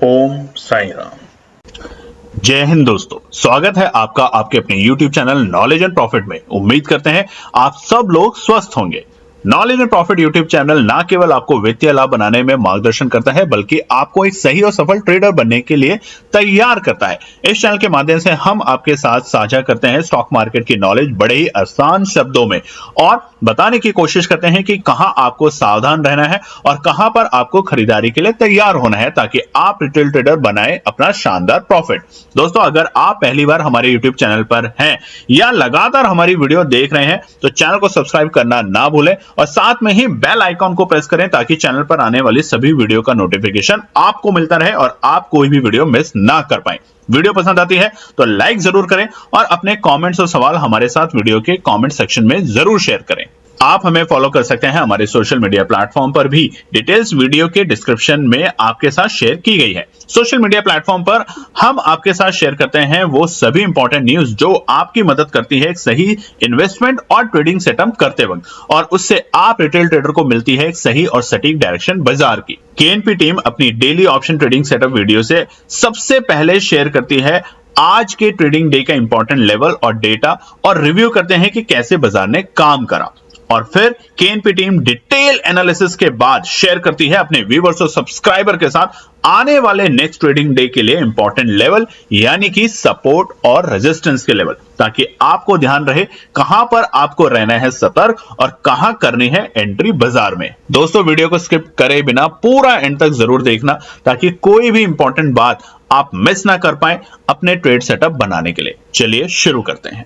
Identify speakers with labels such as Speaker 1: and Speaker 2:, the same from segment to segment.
Speaker 1: ओम साई राम। जय हिंद दोस्तों, स्वागत है आपका आपके अपने YouTube channel knowledge and profit में। उम्मीद करते हैं आप सब लोग स्वस्थ होंगे। Knowledge and profit YouTube channel ना केवल आपको वित्तीय लाभ बनाने में मार्गदर्शन करता है, बल्कि आपको एक सही और सफल ट्रेडर बनने के लिए तैयार करता है। इस चैनल के माध्यम से हम आपके साथ साझा करते हैं स्टॉक मार्केट की नॉलेज बड़े ही आसान शब्दों में, और बताने की कोशिश करते हैं कि कहां आपको सावधान रहना है और कहां पर आपको खरीदारी के लिए तैयार होना है, ताकि आप रिटेल ट्रेडर बनाए अपना शानदार प्रॉफिट। दोस्तों, अगर आप पहली बार हमारे YouTube चैनल पर हैं या लगातार हमारी वीडियो देख रहे हैं तो चैनल को सब्सक्राइब करना ना भूलें और साथ में ही बेल आइकॉन को प्रेस करें, ताकि चैनल पर आने वाली सभी वीडियो का नोटिफिकेशन आपको मिलता रहे और आप कोई भी वीडियो मिस ना कर पाए। वीडियो पसंद आती है तो लाइक जरूर करें और अपने कमेंट्स और सवाल हमारे साथ वीडियो के कमेंट सेक्शन में जरूर शेयर करें। आप हमें फॉलो कर सकते हैं हमारे सोशल मीडिया प्लेटफॉर्म पर भी, डिटेल्स वीडियो के डिस्क्रिप्शन में आपके साथ शेयर की गई है। सोशल मीडिया प्लेटफॉर्म पर हम आपके साथ शेयर करते हैं वो सभी इंपॉर्टेंट न्यूज जो आपकी मदद करती है एक सही इन्वेस्टमेंट और ट्रेडिंग सेटअप करते वक्त, और उससे आप रिटेल ट्रेडर को मिलती है एक सही और सटीक डायरेक्शन बाजार की। केएनपी टीम अपनी daily option trading setup video से सबसे पहले शेयर करती है आज के ट्रेडिंग डे का इंपॉर्टेंट लेवल और डेटा, और रिव्यू करते हैं कि कैसे बाजार ने काम करा, और फिर केएनपी टीम डिटेल एनालिसिस के बाद शेयर करती है अपने व्यूअर्स और सब्सक्राइबर के साथ आने वाले नेक्स्ट ट्रेडिंग डे के लिए इंपॉर्टेंट लेवल, यानी कि सपोर्ट और रेजिस्टेंस के लेवल, ताकि आपको ध्यान रहे कहां पर आपको रहना है सतर्क और कहां करनी है एंट्री बाजार में। दोस्तों, वीडियो को स्किप करे बिना पूरा एंड तक जरूर देखना, ताकि कोई भी इंपॉर्टेंट बात आप मिस ना कर पाए अपने ट्रेड सेटअप बनाने के लिए। चलिए शुरू करते हैं।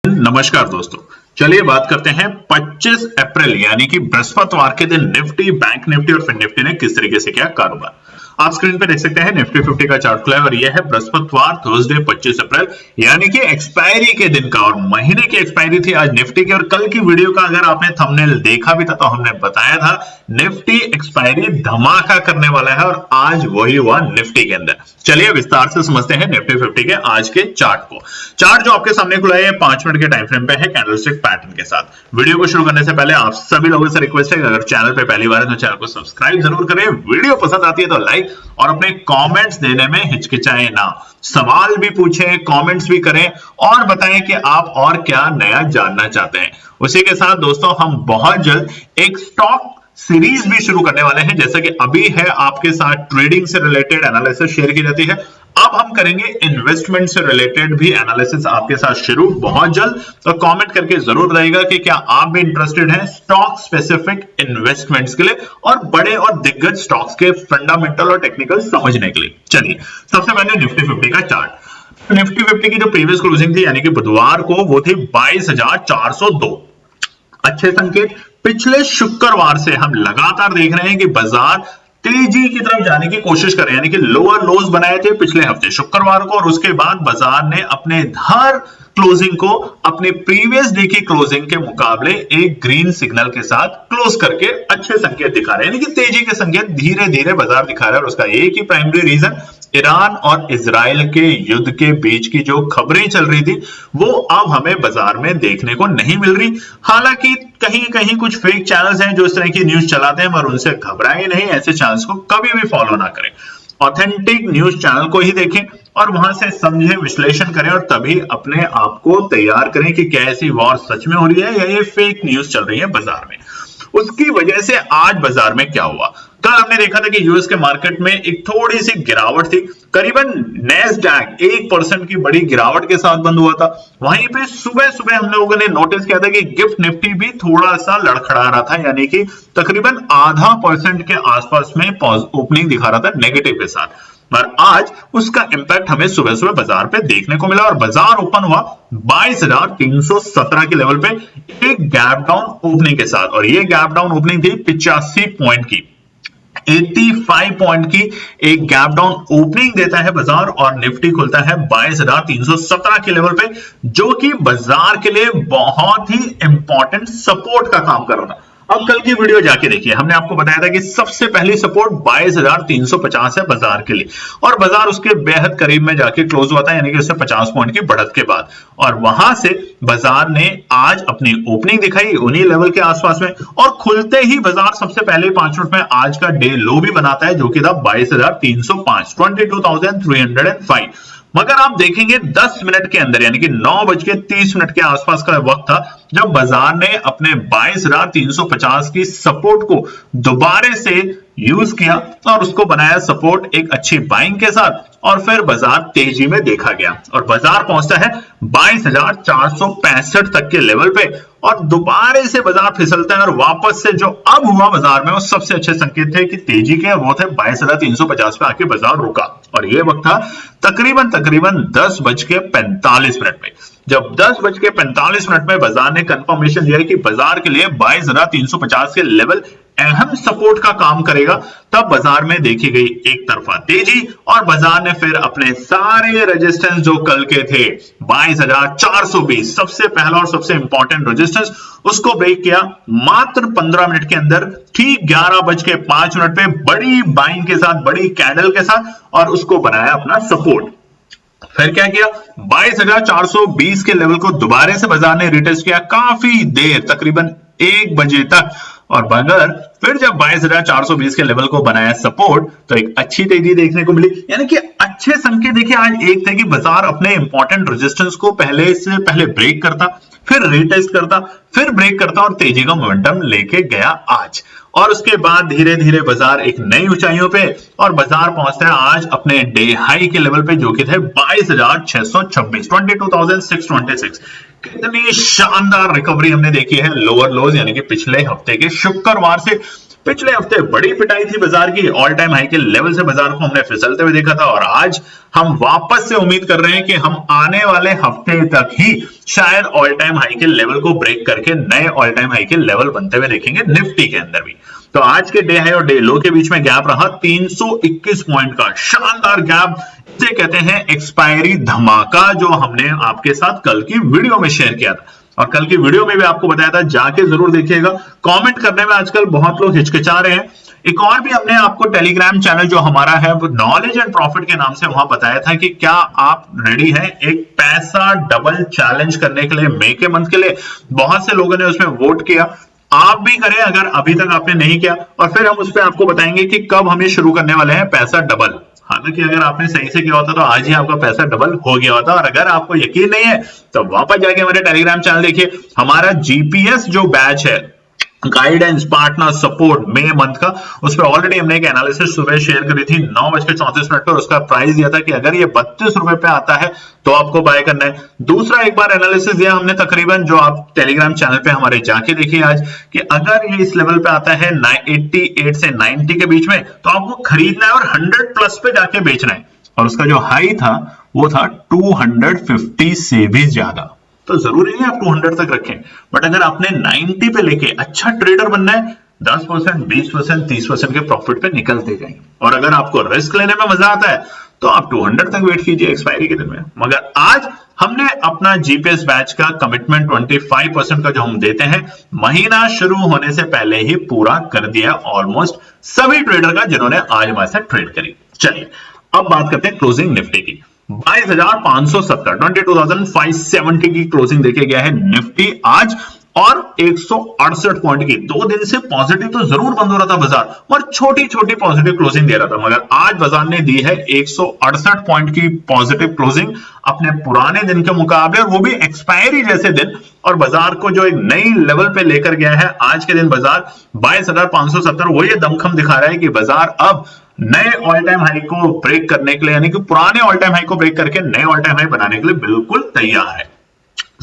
Speaker 1: नमस्कार दोस्तों, चलिए बात करते हैं 25 अप्रैल यानी कि बृहस्पतिवार के दिन निफ्टी, बैंक निफ्टी और फिन निफ्टी ने किस तरीके से किया कारोबार। आप स्क्रीन पे देख सकते हैं निफ्टी 50 का चार्ट खुला है और यह है बृहस्पतिवार थर्सडे 25 अप्रैल यानी कि एक्सपायरी के दिन का, और महीने की एक्सपायरी थी आज निफ्टी की। और कल की वीडियो का अगर आपने थंबनेल देखा भी था तो हमने बताया था निफ्टी एक्सपायरी धमाका करने वाला है, और आज वही हुआ निफ्टी के अंदर। चलिए विस्तार से समझते हैं निफ्टी 50 के आज के चार्ट को। चार्ट जो आपके सामने खुला है 5 मिनट के टाइम फ्रेम पे है कैंडलस्टिक पैटर्न के साथ। वीडियो को शुरू करने से पहले आप सभी लोगों से रिक्वेस्ट है, अगर चैनल पे पहली बार है तो चैनल को सब्सक्राइब जरूर करें, वीडियो पसंद आती है तो लाइक, और अपने कमेंट्स देने में हिचकिचाएं ना, सवाल भी पूछें, कमेंट्स भी करें और बताएं कि आप और क्या नया जानना चाहते हैं। उसी के साथ दोस्तों, हम बहुत जल्द एक स्टॉक सीरीज भी शुरू करने वाले हैं। जैसा कि अभी है आपके साथ ट्रेडिंग से रिलेटेड एनालिसिस शेयर की जाती है, अब हम करेंगे इन्वेस्टमेंट से रिलेटेड भी एनालिसिस आपके साथ शुरू बहुत जल्द। तो कमेंट करके जरूर रहेगा कि क्या आप भी इंटरेस्टेड हैं स्टॉक स्पेसिफिक इन्वेस्टमेंट्स के लिए और बड़े और दिग्गज स्टॉक्स के फंडामेंटल और टेक्निकल समझने के लिए। चलिए सबसे पहले निफ्टी 50 का चार्ट। निफ्टी 50 की जो प्रीवियस क्लोजिंग थी यानी कि बुधवार को, वो थी 22,402। अच्छे संकेत। पिछले शुक्रवार से हम लगातार देख रहे हैं कि बाजार तेजी की तरफ जाने की कोशिश कर रहे हैं, यानी कि लोअर लोज बनाए थे पिछले हफ्ते शुक्रवार को, और उसके बाद बाजार ने अपने हर क्लोजिंग को अपने प्रीवियस डे की क्लोजिंग के मुकाबले एक ग्रीन सिग्नल के साथ क्लोज करके अच्छे संकेत दिखा रहे हैं, यानी कि तेजी के संकेत धीरे धीरे बाजार दिखा रहा है। और उसका एक ही प्राइमरी रीजन, ईरान और इजराइल के युद्ध के बीच की जो खबरें चल रही थी वो अब हमें बाजार में देखने को नहीं मिल रही। हालांकि कहीं कहीं कुछ फेक चैनल्स हैं जो इस तरह की न्यूज चलाते हैं, मगर उनसे घबराएं नहीं, ऐसे चैनल्स को कभी भी फॉलो ना करें। ऑथेंटिक न्यूज चैनल को ही देखें और वहां से समझें, विश्लेषण करें, और तभी अपने आप को तैयार करें कि क्या ऐसी वॉर सच में हो रही है या ये फेक न्यूज चल रही है बाजार में। उसकी वजह से आज बाजार में क्या हुआ, कल हमने देखा था कि यूएस के मार्केट में एक थोड़ी सी गिरावट थी, करीबन नैस्डैक 1% की बड़ी गिरावट के साथ बंद हुआ था। वहीं पे सुबह सुबह हम लोगों ने नोटिस किया था कि गिफ्ट निफ्टी भी थोड़ा सा लड़खड़ा रहा था, यानी कि तकरीबन 0.5% के आसपास में ओपनिंग दिखा रहा था नेगेटिव के साथ। पर आज उसका इंपैक्ट हमें सुबह सुबह बाजार पे देखने को मिला और बाजार ओपन हुआ 22,317 के लेवल पे एक गैप डाउन ओपनिंग के साथ, और ये गैप डाउन ओपनिंग थी 85 पॉइंट की। 85 पॉइंट की एक गैप डाउन ओपनिंग देता है बाजार और निफ्टी खुलता है 22,317 के लेवल पे, जो कि बाजार के लिए बहुत ही इंपॉर्टेंट सपोर्ट का काम कर रहा था। अब कल की वीडियो जाके देखिए, हमने आपको बताया था कि सबसे पहली सपोर्ट 22,350 है बाजार के लिए, और बाजार उसके बेहद करीब में जाके क्लोज हुआ था, यानी कि उससे 50 पॉइंट की बढ़त के बाद, और वहां से बाजार ने आज अपनी ओपनिंग दिखाई उन्हीं लेवल के आसपास में, और खुलते ही बाजार सबसे पहले 5 मिनट में आज का डे लो भी बनाता है, जो कि था 22,305, 22,305। मगर आप देखेंगे 10 मिनट के अंदर, यानी कि 9:30 के आसपास का वक्त था जब बाजार ने अपने 22,350 की सपोर्ट को दोबारा से यूज किया और उसको बनाया सपोर्ट एक अच्छी बाइंग के साथ, और फिर बाजार तेजी में देखा गया और बाजार पहुंचता है 22,465 तक के लेवल पे, और दोबारा से बाजार फिसलता है और वापस से जो अब हुआ बाजार में वो सबसे अच्छे संकेत थे कि तेजी के, वो थे 22,350 पे आके बाजार रुका, और ये वक्त था तकरीबन 10:45 में। जब 10:45 में बाजार ने कंफर्मेशन दिया कि बाजार के लिए 22,350 के लेवल अहम सपोर्ट का काम करेगा, तब बाजार में देखी गई एक तरफा तेजी, और बाजार ने फिर अपने सारे रेजिस्टेंस जो कल के थे 22,420, सबसे पहला और सबसे इंपॉर्टेंट रेजिस्टेंस, उसको ब्रेक किया मात्र 15 मिनट के अंदर, ठीक 11:05 पे बड़ी बाइंग के साथ, बड़ी कैंडल के साथ, और उसको बनाया अपना सपोर्ट। फिर क्या किया, 22,420 के लेवल को दोबारा से बाजार ने रिटेस्ट किया काफी देर, तकरीबन 1 बजे तक, और मगर फिर जब 22,420 के लेवल को बनाया सपोर्ट, तो एक अच्छी तेजी देखने को मिली, यानी कि अच्छे संकेत देखिए आज एक थे कि बाजार अपने इंपॉर्टेंट रेजिस्टेंस को पहले से पहले ब्रेक करता, फिर रिटेस्ट करता, फिर ब्रेक करता, और तेजी का मोमेंटम लेके गया आज, और उसके बाद धीरे धीरे बाजार एक नई ऊंचाइयों पे, और बाजार पहुंचता है आज अपने डे हाई के लेवल पे, जो कि थे 22,626, 22,626। कितनी शानदार रिकवरी हमने देखी है लोअर लोज, यानी कि पिछले हफ्ते के शुक्रवार से। पिछले हफ्ते बड़ी पिटाई थी बाजार की, ऑल टाइम हाई के लेवल से बाजार को हमने फिसलते हुए देखा था, और आज हम वापस से उम्मीद कर रहे हैं कि हम आने वाले हफ्ते तक ही शायद ऑल टाइम हाई के लेवल को ब्रेक करके नए ऑल टाइम हाई के लेवल बनते हुए देखेंगे निफ्टी के अंदर भी। तो आज के डे हाई और डे लो के बीच में गैप रहा 321 पॉइंट का, शानदार गैप, इसे कहते हैं एक्सपायरी धमाका, जो हमने आपके साथ कल की वीडियो में शेयर किया था, और कल की वीडियो में भी आपको बताया था, जाके जरूर देखिएगा। कमेंट करने में आजकल बहुत लोग हिचकिचा रहे हैं। एक और भी हमने आपको टेलीग्राम चैनल जो हमारा है वो नॉलेज एंड प्रॉफिट के नाम से, वहां बताया था कि क्या आप रेडी हैं एक पैसा डबल चैलेंज करने के लिए मई के मंथ के लिए। बहुत से लोगों ने उसमें वोट किया, आप भी करें अगर अभी तक आपने नहीं किया, और फिर हम उस पर आपको बताएंगे कि कब हम ये शुरू करने वाले हैं पैसा डबल। हालांकि अगर आपने सही से किया होता तो आज ही आपका पैसा डबल हो गया होता, और अगर आपको यकीन नहीं है तो वापस जाके हमारे टेलीग्राम चैनल देखिए, हमारा जीपीएस जो बैच है, गाइडेंस पार्टनर सपोर्ट मई मंथ का, उस पर ऑलरेडी हमने एक एनालिसिस सुबह शेयर करी थी 9:34 पर, उसका प्राइस दिया था कि अगर ये 32 रुपए पे आता है तो आपको बाय करना है। दूसरा एक बार एनालिसिस दिया हमने तकरीबन, जो आप टेलीग्राम चैनल पे हमारे जाके देखिए आज, कि अगर ये इस लेवल पे आता है 88 से 90 के बीच में, तो आपको खरीदना है और 100 प्लस पे जाके बेचना है, और उसका जो हाई था वो था 250 से भी ज्यादा। तो जरूरी नहीं आप 200 तक रखें, बट अगर आपने 90 पे लेके अच्छा ट्रेडर बनना है, 10%, 20%, 30% के प्रॉफिट पे निकलते जाएंगे, और अगर आपको रिस्क लेने में मजा आता है तो आप 200 तक वेट कीजिए एक्सपायरी के दिन में। मगर आज हमने अपना जीपीएस बैच का कमिटमेंट 25% का जो हम देते हैं, महीना शुरू होने से पहले ही पूरा कर दिया ऑलमोस्ट सभी ट्रेडर का जिन्होंने आज हमारे साथ ट्रेड करी। चलिए अब बात करते हैं क्लोजिंग निफ्टी की। 22,570, 22,570 की क्लोजिंग देखे गया है निफ्टी आज, और 168 पॉइंट की 2 दिन से पॉजिटिव तो जरूर बंद हो रहा था बाजार, और छोटी छोटी पॉजिटिव क्लोजिंग दे रहा था, मगर आज बाजार ने दी है 168 पॉइंट की पॉजिटिव क्लोजिंग अपने पुराने दिन के मुकाबले, और वो भी एक्सपायरी जैसे दिन, और बाजार को जो एक नई लेवल पे लेकर गया है आज के दिन बाजार 22,570। वो ये दमखम दिखा रहा है कि बाजार अब नए ऑल टाइम हाई को ब्रेक करने के लिए, यानी कि पुराने ऑल टाइम हाई को ब्रेक करके नए ऑल टाइम हाई बनाने के लिए बिल्कुल तैयार है।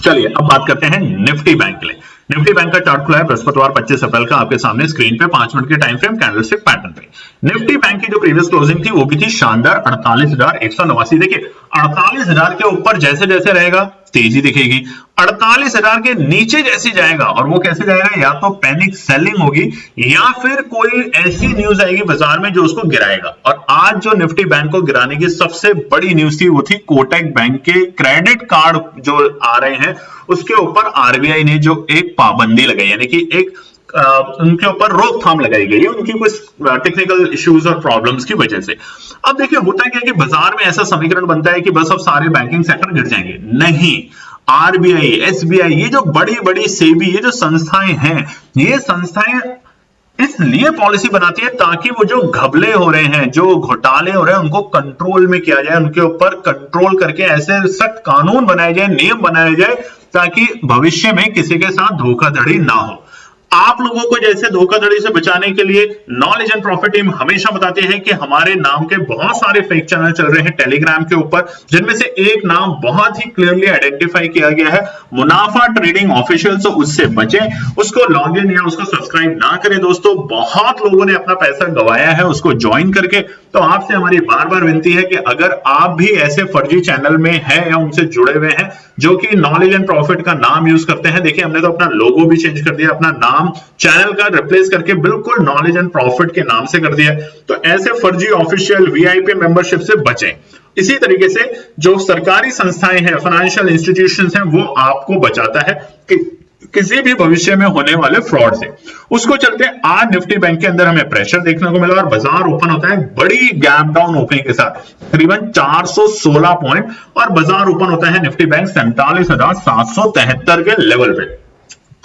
Speaker 1: चलिए अब बात करते हैं निफ्टी बैंक के लिए। निफ्टी बैंक का चार्ट खुला है बृहस्पतिवार 25 अप्रैल का आपके सामने स्क्रीन पे 5 मिनट के टाइम फ्रेम कैंडलस्टिक पैटर्न पे। निफ्टी बैंक की जो प्रीवियस क्लोजिंग थी वो भी थी शानदार 48,189। देखिए 48,000 के ऊपर जैसे जैसे रहेगा तेजी दिखेगी, 48,000 के नीचे जैसे जाएगा, और वो कैसे जाएगा, या तो पैनिक सेलिंग होगी या फिर कोई ऐसी न्यूज आएगी बाजार में जो उसको गिराएगा। और आज जो निफ्टी बैंक को गिराने की सबसे बड़ी न्यूज थी वो थी कोटक बैंक के क्रेडिट कार्ड जो आ रहे हैं उसके ऊपर आरबीआई ने जो एक पाबंदी लगाई, यानी कि एक उनके ऊपर रोकथाम लगाई गई है उनकी कुछ टेक्निकल इश्यूज और प्रॉब्लम्स की वजह से। अब देखिए होता क्या है कि बाजार में ऐसा समीकरण बनता है कि बस अब सारे बैंकिंग सेक्टर गिर जाएंगे, नहीं। आरबीआई, एसबीआई, ये जो बड़ी बड़ी सेबी, ये जो संस्थाएं हैं, ये संस्थाएं इसलिए पॉलिसी बनाती है ताकि वो जो घपले हो रहे हैं, जो घोटाले हो रहे हैं, उनको कंट्रोल में किया जाए, उनके ऊपर कंट्रोल करके ऐसे सख्त कानून बनाए जाए, नियम बनाए जाए ताकि भविष्य में किसी के साथ धोखाधड़ी ना हो। आप लोगों को जैसे धोखाधड़ी से बचाने के लिए नॉलेज एंड प्रॉफिट टीम हमेशा बताती है कि हमारे नाम के बहुत सारे फेक चैनल चल रहे हैं टेलीग्राम के ऊपर, जिनमें से एक नाम बहुत ही क्लियरली आइडेंटिफाई किया गया है, मुनाफा ट्रेडिंग ऑफिशियल। तो उससे बचें, उसको लॉग इन या उसको सब्सक्राइब ना करें दोस्तों। बहुत लोगों ने अपना पैसा गंवाया है उसको ज्वाइन करके। तो आपसे हमारी बार बार विनती है कि अगर आप भी ऐसे फर्जी चैनल में हैं या उनसे जुड़े हुए हैं जो कि नॉलेज एंड प्रॉफिट का नाम यूज करते हैं, देखिए हमने तो अपना लोगो भी चेंज कर दिया, अपना नाम चैनल का रिप्लेस करके बिल्कुल नॉलेज एंड प्रॉफिट के नाम से कर दिया। तो ऐसे फर्जी ऑफिशियल वीआईपी मेंबरशिप से बचें। इसी तरीके से जो सरकारी संस्थाएं हैं, फाइनेंशियल इंस्टीट्यूशंस हैं, वो आपको बचाता है कि किसी भी भविष्य में होने वाले फ्रॉड से। उसको चलते आज निफ्टी बैंक के अंदर हमें प्रेशर देखने को मिला और बाजार ओपन होता है बड़ी गैप डाउन ओपनिंग के साथ तकरीबन 416 पॉइंट, और बाजार ओपन होता है निफ्टी बैंक 47,773 के लेवल पे।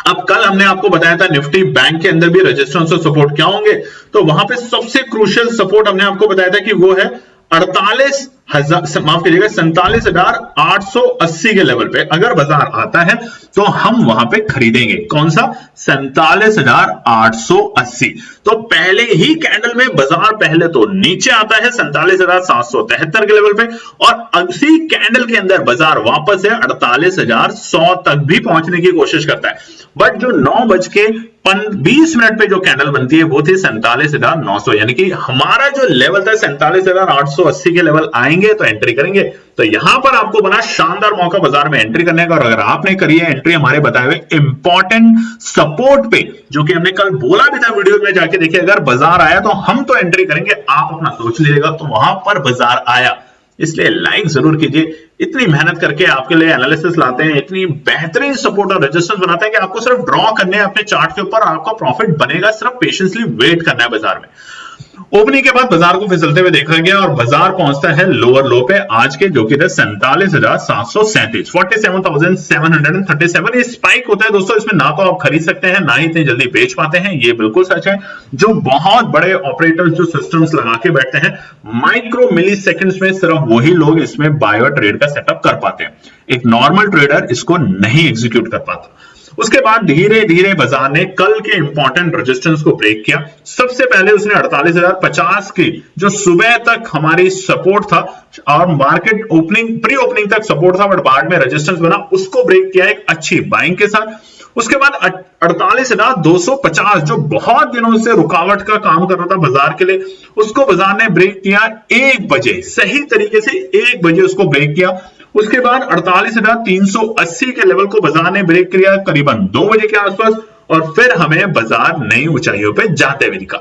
Speaker 1: अब कल हमने आपको बताया था निफ्टी बैंक के अंदर भी रेजिस्टेंस और सपोर्ट क्या होंगे, तो वहां पे सबसे क्रूशियल सपोर्ट हमने आपको बताया था कि वो है 47,880 के लेवल पे। अगर बाजार आता है तो हम वहां पे खरीदेंगे। कौन सा? 47,880। तो पहले ही कैंडल में बाजार पहले तो नीचे आता है 47,773 के लेवल पे, और उसी कैंडल के अंदर बाजार वापस से 48,100 तक भी पहुंचने की कोशिश करता है। बट जो 9:20 पे जो कैंडल बनती है वो थी 47,900, यानी कि हमारा जो लेवल था 47,880 के लेवल आएंगे तो एंट्री करेंगे। तो यहां पर आपको बना शानदार मौका बाजार में एंट्री करने का, और अगर आपने करी है एंट्री हमारे बताए हुए इंपॉर्टेंट सपोर्ट पे, जो कि हमने कल बोला भी था वीडियो में, जाके देखिए अगर बाजार आया तो हम तो एंट्री करेंगे, आप अपना सोच लीजिएगा। तो वहां पर बाजार आया, इसलिए लाइक जरूर कीजिए। इतनी मेहनत करके आपके लिए एनालिसिस लाते हैं, इतनी बेहतरीन सपोर्ट और रेजिस्टेंस बनाते हैं कि आपको सिर्फ ड्रॉ करने हैं अपने चार्ट के ऊपर, आपका प्रॉफिट बनेगा, सिर्फ पेशेंसली वेट करना है बाजार में। ओपनिंग के बाद बाजार को फिसलते हुए देखा गया और बाजार पहुंचता है लोअर लो पे आज के, जो कि थे 47,737, 47,737। ये स्पाइक होता है दोस्तों, इसमें ना तो आप खरीद सकते हैं ना ही इतनी जल्दी बेच पाते हैं, ये बिल्कुल सच है। जो बहुत बड़े ऑपरेटर्स जो सिस्टम्स लगा के बैठते हैं, माइक्रो मिली सेकेंड्स में सिर्फ वही लोग इसमें बाय और ट्रेड का सेटअप कर पाते हैं। एक नॉर्मल ट्रेडर इसको नहीं एग्जीक्यूट कर पाता। उसके बाद धीरे धीरे बाजार ने कल के इंपॉर्टेंट रेजिस्टेंस को ब्रेक किया। सबसे पहले उसने 48,050 की जो सुबह तक हमारी सपोर्ट था, और मार्केट ओपनिंग प्री ओपनिंग तक सपोर्ट था, बट बाद में रेजिस्टेंस बना, उसको ब्रेक किया एक अच्छी बाइंग के साथ। उसके बाद 48,250 जो बहुत दिनों से रुकावट का काम कर रहा था बाजार के लिए, उसको बाजार ने ब्रेक किया 1 बजे, सही तरीके से 1 बजे उसको ब्रेक किया। उसके बाद 48,380 के लेवल को बाजार ने ब्रेक किया करीबन 2 बजे के आसपास, और फिर हमें बाजार नई ऊंचाइयों पे जाते हुए दिखा।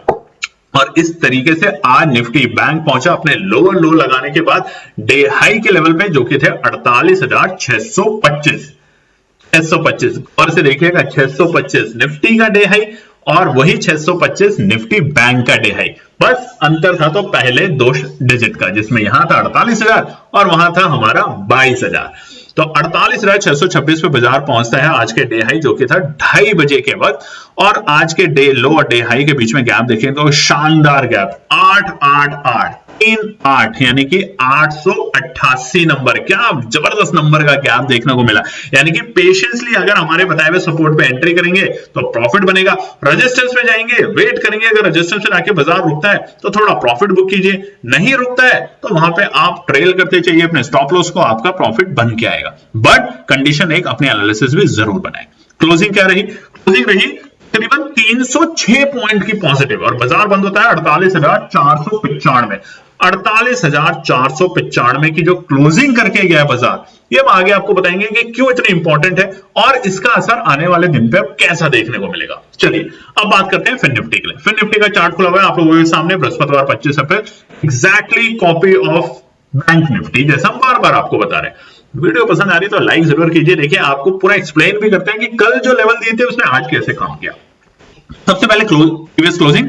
Speaker 1: और इस तरीके से आज निफ्टी बैंक पहुंचा अपने लोअर लो लगाने के बाद डे हाई के लेवल पे, जो कि थे 48,625 और से देखिएगा 625 निफ्टी का डे हाई, और वही 625 निफ्टी बैंक का डे हाई। बस अंतर था तो पहले 2 डिजिट का, जिसमें यहां था 48,000 और वहां था हमारा 22,000। तो 48,626 पे बाजार पहुंचता है आज के डे हाई, जो कि था 2:30 बजे के वक्त। और आज के डे लो और डे हाई के बीच में गैप देखें तो शानदार गैप 88838, यानी कि 888 नंबर, क्या जबरदस्त नंबर का गैप देखने को मिला। यानी कि पेशेंसली अगर हमारे बताए हुए सपोर्ट पे एंट्री करेंगे तो प्रॉफिट बनेगा, रेजिस्टेंस पे जाएंगे, वेट करेंगे, अगर रेजिस्टेंस पे आके बाजार रुकता है तो थोड़ा प्रॉफिट बुक कीजिए, नहीं रुकता है तो वहां पे आप ट्रेल करते चाहिए अपने स्टॉप लॉस को, आपका प्रॉफिट बन के आएगा। बट कंडीशन एक, अपने एनालिसिस भी जरूर बनाए। क्लोजिंग क्या रही? क्लोजिंग रही तकरीबन 306 पॉइंट की पॉजिटिव, और बाजार बंद होता है 48,495। 48,495 की जो क्लोजिंग करके गया बाजार, ये हम आगे आपको बताएंगे कि क्यों इतनी इंपॉर्टेंट है और इसका असर आने वाले दिन पे अब कैसा देखने को मिलेगा। चलिए अब बात करते हैं फिन निफ्टी के लिए। फिन निफ्टी का चार्ट खुला हुआ है आप लोगों के सामने, बृहस्पतिवार 25 अप्रैल, exactly copy of bank Nifty, जैसा हम बार बार आपको बता रहे हैं। वीडियो पसंद आ रही तो लाइक जरूर कीजिए। देखिए आपको पूरा एक्सप्लेन भी करते हैं कि कल जो लेवल दिए थे उसने आज कैसे काम किया। सबसे पहले प्रीवियस क्लोजिंग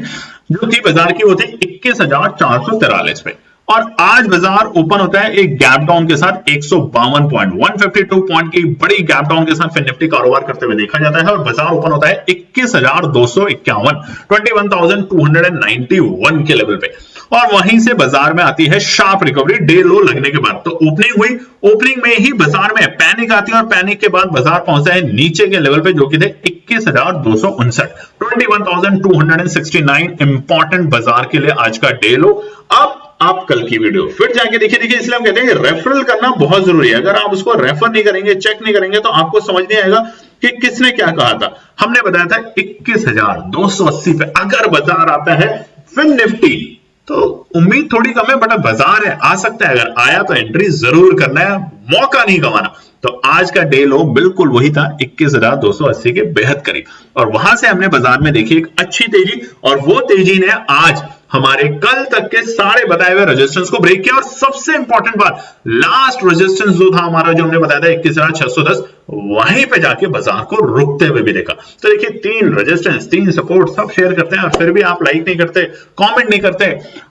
Speaker 1: जो थी बाजार की वो थी 21,443 पे, और आज बाजार ओपन होता है एक गैप डाउन के साथ 152 पॉइंट 152 पॉइंट की बड़ी गैप डाउन के साथ फिर निफ्टी कारोबार करते हुए देखा जाता है, और बाजार ओपन होता है 21,251 21,291 के लेवल पे, और वहीं से बाजार में आती है शार्प रिकवरी डे लो लगने के बाद। तो ओपनिंग हुई, ओपनिंग में ही बाजार में पैनिक आती है, और पैनिक के बाद बाजार पहुंचा है नीचे के लेवल पे जो कि थे 21,259 21,269 इंपॉर्टेंट बाजार के लिए आज का डे लो। अब आप कल की वीडियो फिर जाके देखिए, इसलिए हम कहते हैं रेफरल करना बहुत जरूरी है। अगर आप उसको रेफर नहीं करेंगे, चेक नहीं करेंगे, तो आपको समझ नहीं आएगा कि किसने क्या कहा था। हमने बताया था 21,280 पे अगर बाजार आता है फिर निफ्टी, तो उम्मीद थोड़ी कम है, बट बाजार है, आ सकता है, अगर आया तो एंट्री जरूर करना है, मौका नहीं गंवाना। तो आज का डे लो बिल्कुल वही था 21,280 के बेहद करीब, और वहां से हमने बाजार में देखी एक अच्छी तेजी, और वो तेजी ने आज हमारे कल तक के सारे बताए हुए रेजिस्टेंस को ब्रेक किया। और सबसे इंपॉर्टेंट बात, लास्ट रेजिस्टेंस जो था हमारा, जो हमने बताया था 21,610, वहीं पे जाके बाजार को रुकते हुए भी देखा। तो देखिए 3 रेजिस्टेंस 3 सपोर्ट सब शेयर करते हैं, और फिर भी आप लाइक नहीं करते, कमेंट नहीं करते,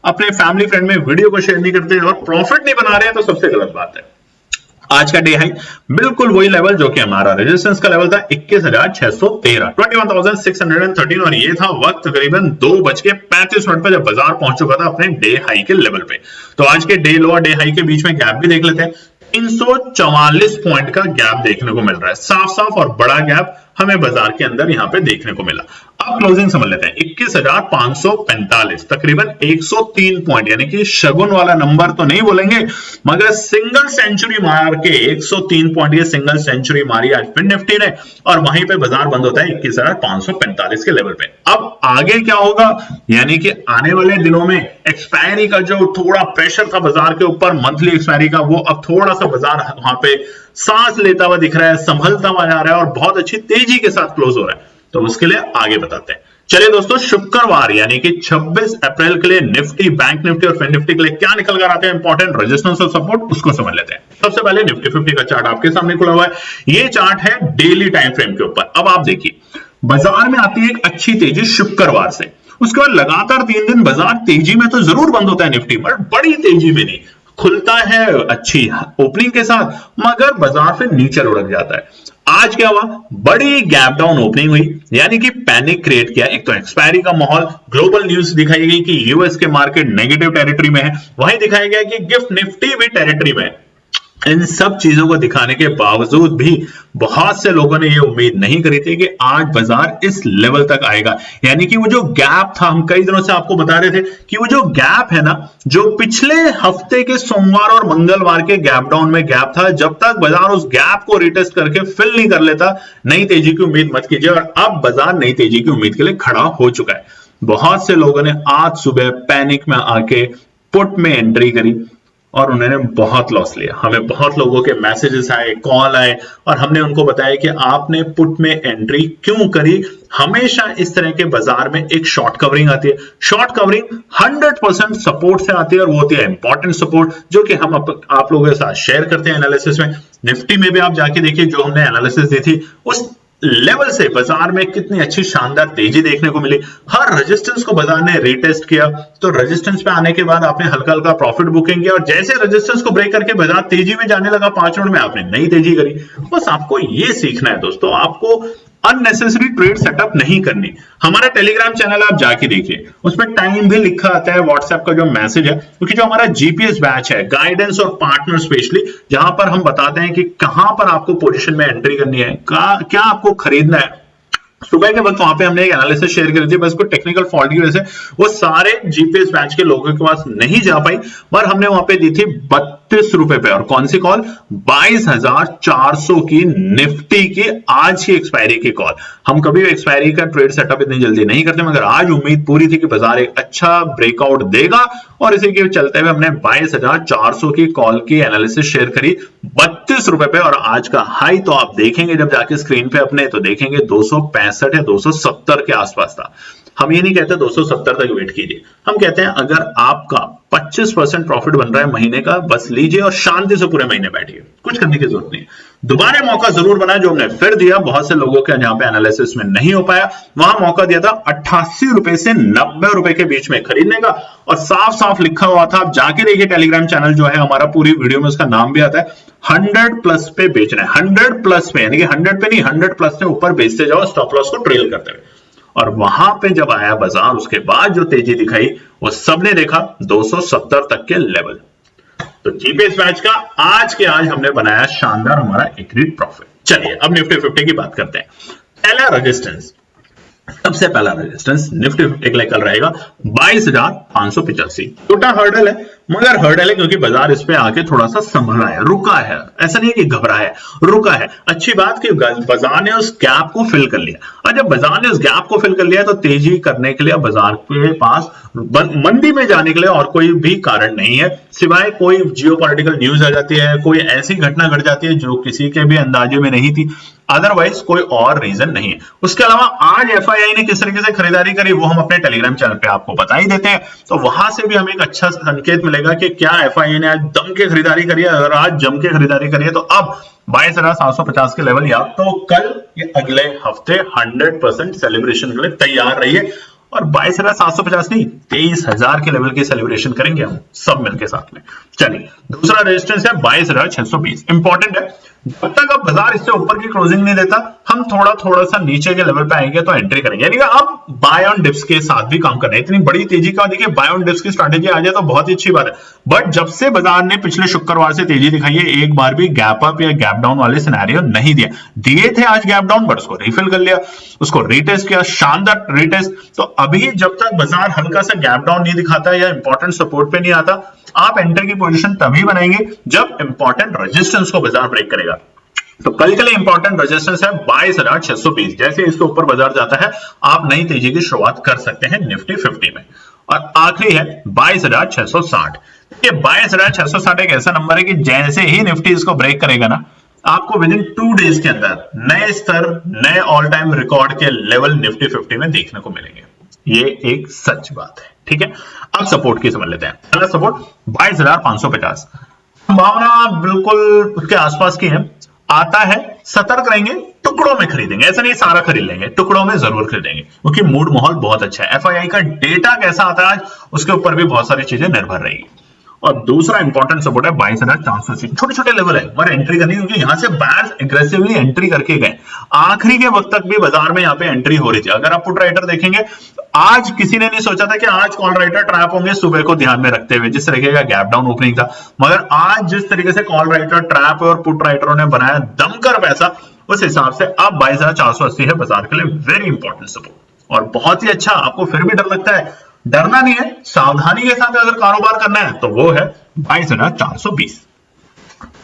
Speaker 1: अपने फैमिली फ्रेंड में वीडियो को शेयर नहीं करते, और प्रॉफिट नहीं बना रहे हैं, तो सबसे गलत बात है। आज का डे हाई बिल्कुल वही लेवल जो कि हमारा रेजिस्टेंस का लेवल था 21,613 21,613, और ये था वक्त तकरीबन 2:35 पे जब बाजार पहुंच चुका था अपने डे हाई के लेवल पे। तो आज के डे लो और डे हाई के बीच में गैप भी देख लेते हैं। 344 पॉइंट का गैप देखने को मिल रहा है, साफ साफ और बड़ा गैप हमें बाजार के अंदर यहां पे देखने को मिला। अब क्लोजिंग समझ लेते हैं, 21,545 तकरीबन 103 पॉइंट, यानी कि शगुन वाला नंबर तो नहीं बोलेंगे, मगर सिंगल सेंचुरी मार के 103 पॉइंट ये सिंगल सेंचुरी मारी आज फिर निफ्टी ने, और वहीं पे बाजार बंद होता है 21,545 के लेवल पे। अब आगे क्या होगा, यानी कि आने वाले दिनों में एक्सपायरी का जो थोड़ा प्रेशर था बाजार के ऊपर, मंथली एक्सपायरी का, वो अब थोड़ा सा बाजार वहां पे सांस लेता हुआ दिख रहा है, संभलता हुआ जा रहा है, और बहुत अच्छी तेजी के साथ क्लोज हो रहा है। तो उसके लिए आगे बताते हैं। चलिए दोस्तों, शुक्रवार यानी कि 26 अप्रैल के लिए निफ्टी, बैंक निफ्टी और फिर निफ्टी के लिए क्या निकल कर आते हैं इंपॉर्टेंट रेजिस्टेंस और सपोर्ट, उसको समझ लेते हैं। सबसे पहले निफ्टी 50 का चार्ट आपके सामने खुला हुआ है, ये चार्ट है डेली टाइम फ्रेम के ऊपर। अब आप देखिए, बाजार में आती है एक अच्छी तेजी शुक्रवार से, उसके बाद लगातार 3 दिन बाजार तेजी में तो जरूर बंद होता है निफ्टी, पर बड़ी तेजी में नहीं, खुलता है अच्छी ओपनिंग के साथ, मगर बाजार फिर नीचे लुढ़क जाता है। आज क्या हुआ, बड़ी गैप डाउन ओपनिंग हुई, यानी कि पैनिक क्रिएट किया। एक तो एक्सपायरी का माहौल, ग्लोबल न्यूज दिखाई गई कि यूएस के मार्केट नेगेटिव टेरिटरी में है, वहीं दिखाया गया कि गिफ्ट निफ्टी भी टेरिटरी में है। इन सब चीजों को दिखाने के बावजूद भी बहुत से लोगों ने यह उम्मीद नहीं करी थी कि आज बाजार इस लेवल तक आएगा। यानी कि वो जो गैप था, हम कई दिनों से आपको बता रहे थे कि वो जो गैप है ना, जो पिछले हफ्ते के सोमवार और मंगलवार के गैप डाउन में गैप था, जब तक बाजार उस गैप को रिटेस्ट करके फिल नहीं कर लेता, नई तेजी की उम्मीद मत कीजिए। और अब बाजार नई तेजी की उम्मीद के लिए खड़ा हो चुका है। बहुत से लोगों ने आज सुबह पैनिक में आके पुट में एंट्री करी, और उन्होंने बहुत लॉस लिया। हमें बहुत लोगों के मैसेजेस आए, कॉल आए, और हमने उनको बताया कि आपने पुट में एंट्री क्यों करी। हमेशा इस तरह के बाजार में एक शॉर्ट कवरिंग आती है, शॉर्ट कवरिंग 100% सपोर्ट से आती है, और वो होती है इंपॉर्टेंट सपोर्ट, जो कि हम आप लोगों के साथ शेयर करते हैं एनालिसिस में। निफ्टी में भी आप जाके देखिए, जो हमने एनालिसिस दी थी, उस लेवल से बाजार में कितनी अच्छी शानदार तेजी देखने को मिली। हर रेजिस्टेंस को बाजार ने रीटेस्ट किया, तो रेजिस्टेंस पे आने के बाद आपने हल्का हल्का प्रॉफिट बुकिंग किया, और जैसे रेजिस्टेंस को ब्रेक करके बाजार तेजी में जाने लगा 5 मिनट में आपने नई तेजी करी। बस आपको ये सीखना है दोस्तों, आपको अननेसेसरी ट्रेड सेटअप नहीं करनी। हमारा टेलीग्राम चैनल आप जाके देखिए, उसमें टाइम भी लिखा आता है, व्हाट्सएप का जो मैसेज है, क्योंकि जो हमारा जीपीएस बैच है, गाइडेंस और पार्टनर स्पेशली, जहां पर हम बताते हैं कि कहां पर आपको पोजीशन में एंट्री करनी है, क्या आपको खरीदना है। सुबह के वक्त वहां पे हमने एक एनालिसिस शेयर करी थी, बस कोई टेक्निकल फॉल्ट की वजह से वो सारे जीपीएस बैच के लोगों के पास नहीं जा पाई, पर हमने वहां पे दी थी 32 रुपए पे। और कौन सी कॉल, 22,400 की निफ्टी की आज की एक्सपायरी की कॉल। हम कभी एक्सपायरी का ट्रेड सेटअप इतनी जल्दी नहीं करते, मगर आज उम्मीद पूरी थी कि बाजार एक अच्छा ब्रेकआउट देगा, और इसी के चलते हुए हमने 22,400 की कॉल की एनालिसिस शेयर करी 32 रुपए पे। और आज का हाई तो आप देखेंगे जब जाके स्क्रीन पे अपने, तो देखेंगे 265 या 270 के आसपास था। हम ये नहीं कहते 270 तक वेट कीजिए, हम कहते हैं अगर आपका 25% प्रॉफिट बन रहा है महीने का, बस लीजिए और शांति से पूरे महीने बैठिए, कुछ करने की जरूरत नहीं है। दोबारा मौका जरूर बनाए जो हमने फिर दिया, बहुत से लोगों के जहां पे एनालिसिस में नहीं हो पाया, वहां मौका दिया था 88 रुपए से 90 रुपए के बीच में खरीदने का, और साफ साफ लिखा हुआ था, आप जाके देखिए टेलीग्राम चैनल जो है हमारा, पूरी वीडियो में उसका नाम भी आता है, 100 प्लस पे बेचना है, 100 प्लस पे, यानी कि 100 पे नहीं 100 प्लस से ऊपर बेचते जाओ स्टॉप लॉस को ट्रेल करते हुए। और वहां पे जब आया बाजार, उसके बाद जो तेजी दिखाई वो सबने देखा 270 तक के लेवल। तो जीपीएस बैच का आज के आज हमने बनाया शानदार हमारा एक रीड प्रॉफिट। चलिए अब निफ्टी 50 की बात करते हैं। पहला रेजिस्टेंस, सबसे पहला रेजिस्टेंस निफ्टी 50 के लिए कल रहेगा 22,585। छोटा हर्डल है, मगर हर्डल है क्योंकि बाजार इस पे आके थोड़ा सा संभला है, रुका है, ऐसा नहीं है कि घबरा है, रुका है। अच्छी बात कि बाजार ने उस गैप को फिल कर लिया, और जब बाजार ने उस गैप को फिल कर लिया तो तेजी करने के लिए बाजार के पास मंदी में जाने के लिए और कोई भी कारण नहीं है, सिवाय कोई जियोपॉलिटिकल न्यूज आ जाती है, कोई ऐसी घटना घट जाती है जो किसी के भी अंदाजे में नहीं थी, अदरवाइज कोई और रीजन नहीं है। उसके अलावा आज एफआईआई ने किस तरीके से खरीदारी करी वो हम अपने टेलीग्राम चैनल पे आपको बता ही देते हैं, तो वहां से भी हमें एक अच्छा संकेत मिलेगा कि क्या एफआईआई ने आज दम के खरीदारी करी है। अगर आज जम के खरीदारी करी है तो अब 22,750 के लेवल या तो कल या अगले हफ्ते 100% सेलिब्रेशन के लिए तैयार रहिए, और 22,750 नहीं 23,000 के लेवल की सेलिब्रेशन करेंगे हम सब मिलकर साथ में। चलिए दूसरा रेजिस्टेंस है 22,620, इंपॉर्टेंट है। जब तक अब बाजार इससे ऊपर की क्लोजिंग नहीं देता, हम थोड़ा सा नीचे के लेवल पे आएंगे तो एंट्री करेंगे, यानी कि अब बाय ऑन डिप्स के साथ भी काम करना है। इतनी बड़ी तेजी का देखिए बाय ऑन डिप्स की स्ट्रैटेजी आ जाए तो बहुत ही अच्छी बात है, बट जब से बाजार ने पिछले शुक्रवार से तेजी दिखाई है, एक बार भी गैप अप या गैप डाउन वाले सिनेरियो नहीं दिया। दिए थे आज गैप डाउन, बट उसको रिफिल कर लिया, उसको रीटेस्ट किया, शानदार रीटेस्ट। तो अभी जब तक बाजार हल्का सा गैप डाउन नहीं दिखाता या इंपॉर्टेंट सपोर्ट पे नहीं आता, आप एंटर की पोजीशन तभी बनाएंगे जब इंपॉर्टेंट रेजिस्टेंस को बाजार ब्रेक करेगा। तो कल के लिए इंपॉर्टेंट रेजिस्टेंस है 22,620, जैसे इसके ऊपर बाजार जाता है आप नई तेजी की शुरुआत कर सकते हैं निफ्टी 50 में। और आखिरी है 22,660। ये 22,660 एक ऐसा नंबर है कि जैसे ही निफ्टी इसको ब्रेक करेगा ना, आपको विद इन 2 डेज के अंदर नए स्तर, नए ऑल टाइम रिकॉर्ड के लेवल निफ्टी 50 में देखने को मिलेंगे। ये एक सच बात है, ठीक है। अब सपोर्ट की समझ लेते हैं। पहला सपोर्ट 22,550, संभावना बिल्कुल उसके आसपास की है, आता है, सतर्क रहेंगे, टुकड़ों में खरीदेंगे, ऐसा नहीं सारा खरीद लेंगे, टुकड़ों में जरूर खरीदेंगे क्योंकि मूड माहौल बहुत अच्छा है। एफआईआई का डेटा कैसा आता है आज, उसके ऊपर भी बहुत सारी चीजें निर्भर रहेगी। और दूसरा इंपॉर्टेंट सपोर्ट है 22,480, छोटे छोटे लेवल है मगर एंट्री करनी, क्योंकि यहां से बायर्स एग्रेसिवली एंट्री करके गए, आखिरी के वक्त तक भी बाजार में यहाँ पे एंट्री हो रही थी। अगर आप पुट राइटर देखेंगे तो आज किसी ने नहीं सोचा था कि आज कॉल राइटर ट्रैप होंगे सुबह को ध्यान में रखते हुए, जिस तरीके का गैप डाउन ओपनिंग था, मगर आज जिस तरीके से कॉल राइटर ट्रैप और पुट राइटरों ने बनाया दमकर पैसा, उस हिसाब से अब 22,480 है बाजार के लिए वेरी इंपॉर्टेंट सपोर्ट। और बहुत ही अच्छा, आपको फिर भी डर लगता है, डरना नहीं है, सावधानी के साथ अगर कारोबार करना है तो वो है 22,420।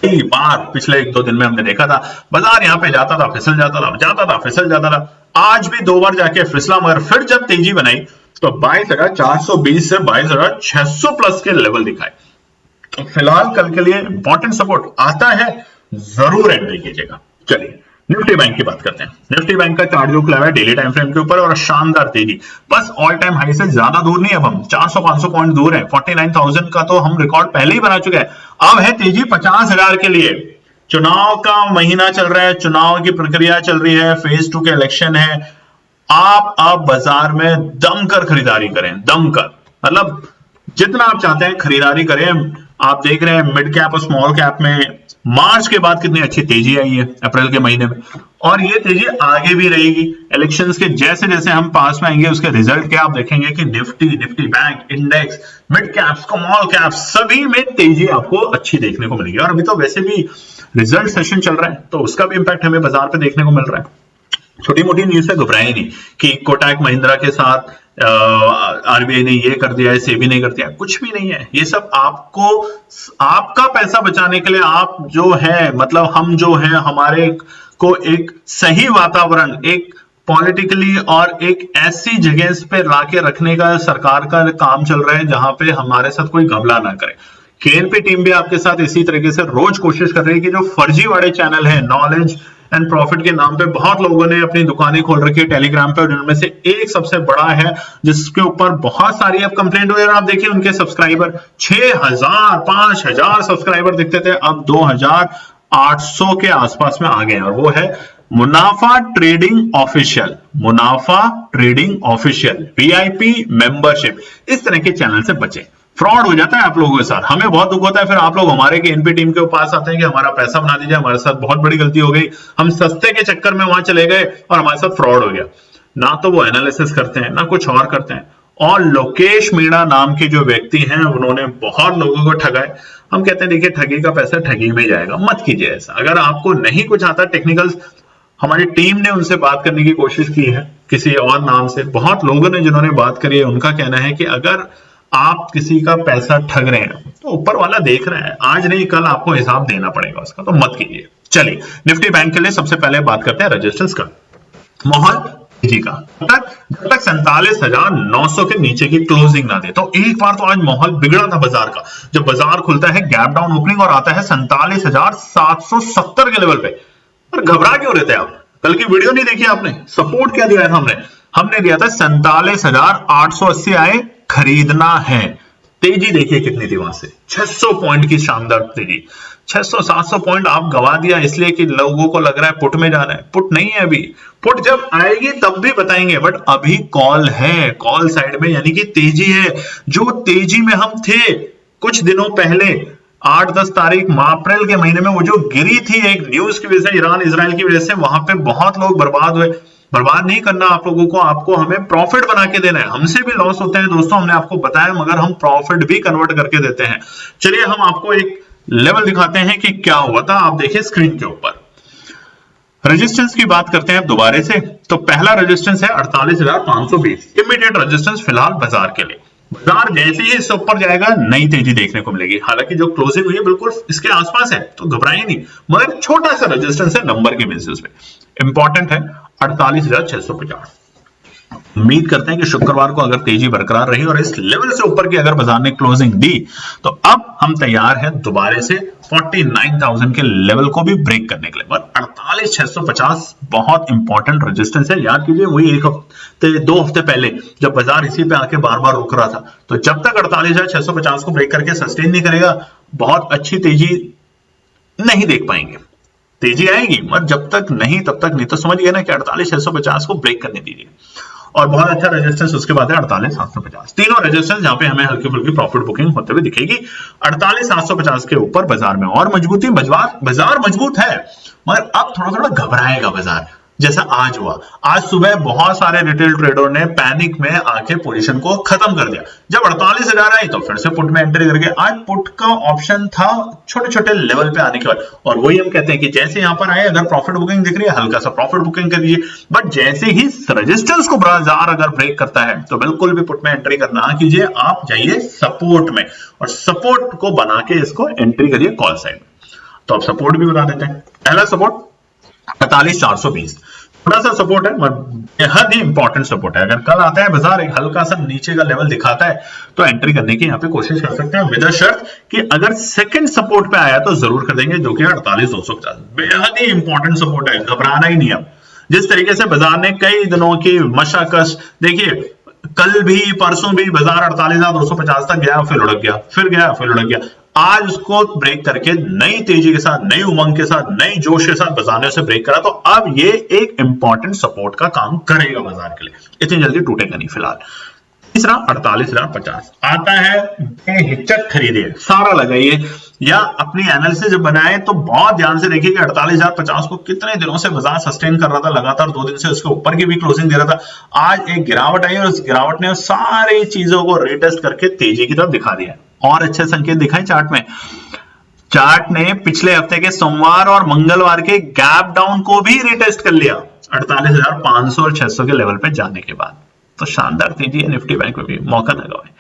Speaker 1: कई बार पिछले 1-2 दिन में हमने देखा था बाजार यहां पे जाता था, फिसल जाता था, जाता था, फिसल जाता था। आज भी 2 बार जाके फिसला, मगर फिर जब तेजी बनाई तो 22,420 से 22,600 प्लस के लेवल दिखाए। तो फिलहाल कल के लिए इंपॉर्टेंट सपोर्ट आता है, जरूर एंट्री कीजिएगा। चलिए निफ्टी बैंक की बात करते हैं। निफ्टी बैंक का चार्ट जो खुला है डेली टाइम फ्रेम के ऊपर और शानदार तेजी, बस ऑल टाइम हाई से ज्यादा दूर नहीं, अब हम 400-500 पॉइंट दूर है। 49,000 का तो हम रिकॉर्ड पहले ही बना चुके हैं। अब है तेजी 50,000 के लिए। चुनाव का महीना चल रहा है, चुनाव की प्रक्रिया चल रही है, फेज 2 के इलेक्शन है। आप अब बाजार में दमकर खरीदारी करें, दमकर मतलब जितना आप चाहते हैं खरीदारी करें। आप देख रहे हैं मिड कैप और स्मॉल कैप में मार्च के बाद कितनी अच्छी तेजी आई है अप्रैल के महीने में, और ये तेजी आगे भी रहेगी। इलेक्शंस के जैसे जैसे हम पास में आएंगे उसके रिजल्ट क्या आप देखेंगे कि Nifty bank index, mid cap, small cap सभी में तेजी आपको अच्छी देखने को मिलेगी। और अभी तो वैसे भी रिजल्ट सेशन चल रहा है तो उसका भी इंपैक्ट हमें बाजार पे देखने को मिल रहा है। छोटी मोटी न्यूज से घबराए नहीं कि कोटक महिंद्रा के साथ आरबीआई ने ये कर दिया है, सेबी ने कर दिया, कुछ भी नहीं है। ये सब आपको आपका पैसा बचाने के लिए आप जो है, मतलब हम जो है, हमारे को एक सही वातावरण, एक पॉलिटिकली और एक ऐसी जगह पे लाके रखने का सरकार का काम चल रहा है जहां पे हमारे साथ कोई घबला ना करे। केएनपी टीम भी आपके साथ इसी तरीके से रोज कोशिश कर रही है कि जो फर्जी वाले चैनल है, नॉलेज एंड प्रॉफिट के नाम पे बहुत लोगों ने अपनी दुकानें खोल रखी है टेलीग्राम पे, और उनमें से एक सबसे बड़ा है जिसके ऊपर बहुत सारी अब कंप्लेंट हुई। आप देखिए उनके सब्सक्राइबर 6000 5000 सब्सक्राइबर दिखते थे, अब 2800 के आसपास में आ गए, और वो है मुनाफा ट्रेडिंग ऑफिशियल। मुनाफा ट्रेडिंग ऑफिशियल वीआईपी मेंबरशिप। इस तरह के चैनल से बचें, फ्रॉड हो जाता है आप लोगों के साथ। हमें बहुत दुख होता है, फिर आप लोग हमारे के एनपी टीम के पास आते हैं कि हमारा पैसा बना दीजिए, हमारे साथ बहुत बड़ी गलती हो गई, हम सस्ते के चक्कर में वहां चले गए और हमारे साथ फ्रॉड हो गया। ना तो वो एनालिसिस करते हैं ना कुछ और करते हैं। और लोकेश मीणा नाम के जो व्यक्ति हैं उन्होंने बहुत लोगों को ठगाए। हम कहते हैं देखिए ठगी का पैसा ठगी में जाएगा, मत कीजिए ऐसा। अगर आपको नहीं कुछ आता टेक्निकल, हमारी टीम ने उनसे बात करने की कोशिश की है किसी और नाम से, बहुत लोगों ने जिन्होंने बात करी है, उनका कहना है कि अगर आप किसी का पैसा ठग रहे हैं तो ऊपर वाला देख रहा है, आज नहीं कल आपको हिसाब देना पड़ेगा उसका, तो मत कीजिए। चलिए निफ्टी बैंक के लिए सबसे पहले बात करते हैं रजिस्टेंस का। मोहन जी का जब तक 47,900 के नीचे की क्लोजिंग ना दे, तो एक बार तो आज माहौल बिगड़ा था बाजार का, जब बाजार खुलता है गैप डाउन ओपनिंग और आता है 47,770 के लेवल पे। और घबरा क्यों रहते हैं आप? कल की वीडियो नहीं देखी आपने? सपोर्ट क्या दिया था हमने दिया था 47,880 आए, खरीदना है। तेजी देखिए कितनी थी वहां से, 600 पॉइंट की शानदार तेजी। 600-700 पॉइंट आप गवा दिया इसलिए कि लोगों को लग रहा है पुट में जाना है। पुट नहीं है अभी, पुट जब आएगी तब भी बताएंगे, बट अभी कॉल है, कॉल साइड में, यानी कि तेजी है। जो तेजी में हम थे कुछ दिनों पहले 8-10 तारीख अप्रैल के महीने में, वो जो गिरी थी एक न्यूज की वजह से, ईरान इजराइल की वजह से, वहां पे बहुत लोग बर्बाद हुए। बर्बाद नहीं करना आप लोगों को, आपको हमें प्रॉफिट बना के देना है। हमसे भी लॉस होते हैं दोस्तों, हमने आपको बताया, मगर हम प्रॉफिट भी कन्वर्ट करके देते हैं। चलिए हम आपको एक लेवल दिखाते हैं कि क्या हुआ था। आप देखिए स्क्रीन के ऊपर रेजिस्टेंस की बात करते हैं दोबारा से। तो पहला रेजिस्टेंस है 48,520, इमीडिएट रेजिस्टेंस फिलहाल बाजार के लिए। बाजार जैसे ही इससे ऊपर जाएगा नई तेजी देखने को मिलेगी। हालांकि जो क्लोजिंग हुई है बिल्कुल इसके आसपास है, तो घबराइए नहीं, मगर छोटा सा रेजिस्टेंस है नंबर के बेसिस पे। इंपॉर्टेंट है 48,650। उम्मीद करते हैं कि शुक्रवार को अगर तेजी बरकरार रही और इस लेवल से ऊपर की अगर बाजार ने क्लोजिंग दी, तो अब हम तैयार हैं दोबारा से 49,000 के लेवल को भी ब्रेक करने के लिए। पर 48,650 बहुत इंपॉर्टेंट रेजिस्टेंस है, याद कीजिए। वही एक हफ्ते 2 हफ्ते पहले जब बाजार इसी पे आके बार बार रुक रहा था, तो जब तक 48,650 को ब्रेक करके सस्टेन नहीं करेगा, बहुत अच्छी तेजी नहीं देख पाएंगे। तेजी आएगी मगर जब तक नहीं तब तक नहीं, तो समझिए ना कि 48,650 को ब्रेक करने दीजिए। और बहुत अच्छा रेजिस्टेंस उसके बाद है 48,750। तीनों रेजिस्टेंस जहां पे हमें हल्की फुल्की प्रॉफिट बुकिंग होते हुए दिखेगी। 48,750 के ऊपर बाजार में और मजबूती, बाजार मजबूत है, मगर अब थोड़ा थोड़ा घबराएगा बाजार, जैसा आज हुआ। आज सुबह बहुत सारे रिटेल ट्रेडर ने पैनिक में आके पोजीशन को खत्म कर दिया। जब 48,000 आई तो फिर से पुट में एंट्री करके, आज पुट का ऑप्शन था छोटे छोटे लेवल पे आने के बाद। और वही हम कहते हैं कि जैसे यहां पर आए, अगर प्रॉफिट बुकिंग दिख रही है हल्का सा प्रॉफिट बुकिंग कर दीजिए, बट जैसे ही रेजिस्टेंस को बाजार अगर ब्रेक करता है तो बिल्कुल भी पुट में एंट्री करना कीजिए। आप जाइए सपोर्ट में और सपोर्ट को बना के इसको एंट्री करिए कॉल साइड में। तो आप सपोर्ट भी बता देते हैं। पहला सपोर्ट 48,420, थोड़ा सा सपोर्ट है, बेहद ही इंपॉर्टेंट सपोर्ट है। अगर कल आता है बाजार एक हल्का सा नीचे का लेवल दिखाता है तो एंट्री करने की यहाँ पे कोशिश कर सकते हैं, विद शर्त कि अगर सेकंड सपोर्ट पे आया तो जरूर कर देंगे, जो कि 48,250। बेहद ही इंपॉर्टेंट सपोर्ट है, घबराना ही नहीं। अब जिस तरीके से बाजार ने कई दिनों की मशाकश, देखिए कल भी परसों भी बाजार 48,250 तक गया, फिर लुढ़क गया, फिर गया, फिर लुढ़क गया। आज उसको ब्रेक करके नई तेजी के साथ, नई उमंग के साथ, नई जोश के साथ बाजार ने उसे ब्रेक करा, तो अब ये एक इंपॉर्टेंट सपोर्ट का काम करेगा बाजार के लिए, इतनी जल्दी टूटेगा नहीं फिलहाल। तीसरा 48,050 आता है, बेहिचक खरीदिए, सारा लगाइए, या अपनी एनालिसिस जब बनाए तो बहुत ध्यान से देखिए कि 48,050 को कितने दिनों से बाजार सस्टेन कर रहा था, लगातार 2 दिन से उसके ऊपर की भी क्लोजिंग दे रहा था। आज एक गिरावट आई और उस गिरावट ने सारी चीजों को रिटेस्ट करके तेजी की तरफ दिखा दिया। और अच्छे संकेत दिखाए चार्ट में। चार्ट ने पिछले हफ्ते के सोमवार और मंगलवार के गैप डाउन को भी रिटेस्ट कर लिया 48,500 और 600 के लेवल पे जाने के बाद। तो शानदार तेजी है निफ्टी बैंक में भी, मौका ना गवाएं।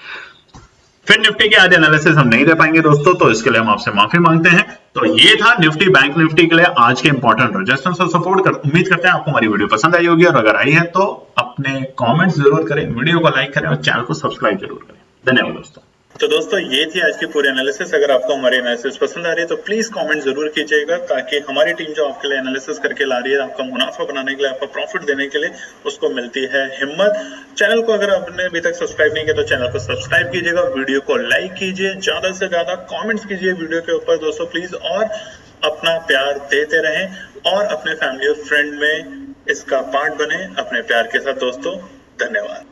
Speaker 1: फिर निफ्टी के आज एनालिसिस हम नहीं दे पाएंगे दोस्तों, तो इसके लिए हम आपसे माफी मांगते हैं। तो ये था निफ्टी बैंक निफ्टी के लिए आज के इंपॉर्टेंट रेजिस्टेंस और सपोर्ट कर। उम्मीद करते हैं आपको हमारी वीडियो पसंद आई होगी, और अगर आई है तो अपने कमेंट्स जरूर करें, वीडियो को लाइक करें और चैनल को सब्सक्राइब जरूर करें। धन्यवाद दोस्तों।
Speaker 2: तो दोस्तों ये थी आज की पूरी एनालिसिस। अगर आपको हमारी एनालिसिस पसंद आ रही है तो प्लीज कमेंट जरूर कीजिएगा, ताकि हमारी टीम जो आपके लिए एनालिसिस करके ला रही है, आपका मुनाफा बनाने के लिए, आपका प्रॉफिट देने के लिए, उसको मिलती है हिम्मत। चैनल को अगर आपने अभी तक सब्सक्राइब नहीं किया तो चैनल को सब्सक्राइब कीजिएगा, वीडियो को लाइक कीजिए, ज्यादा से ज्यादा कॉमेंट्स कीजिए वीडियो के ऊपर दोस्तों प्लीज, और अपना प्यार देते रहें और अपने फैमिली और फ्रेंड में इसका पार्ट बने अपने प्यार के साथ दोस्तों। धन्यवाद।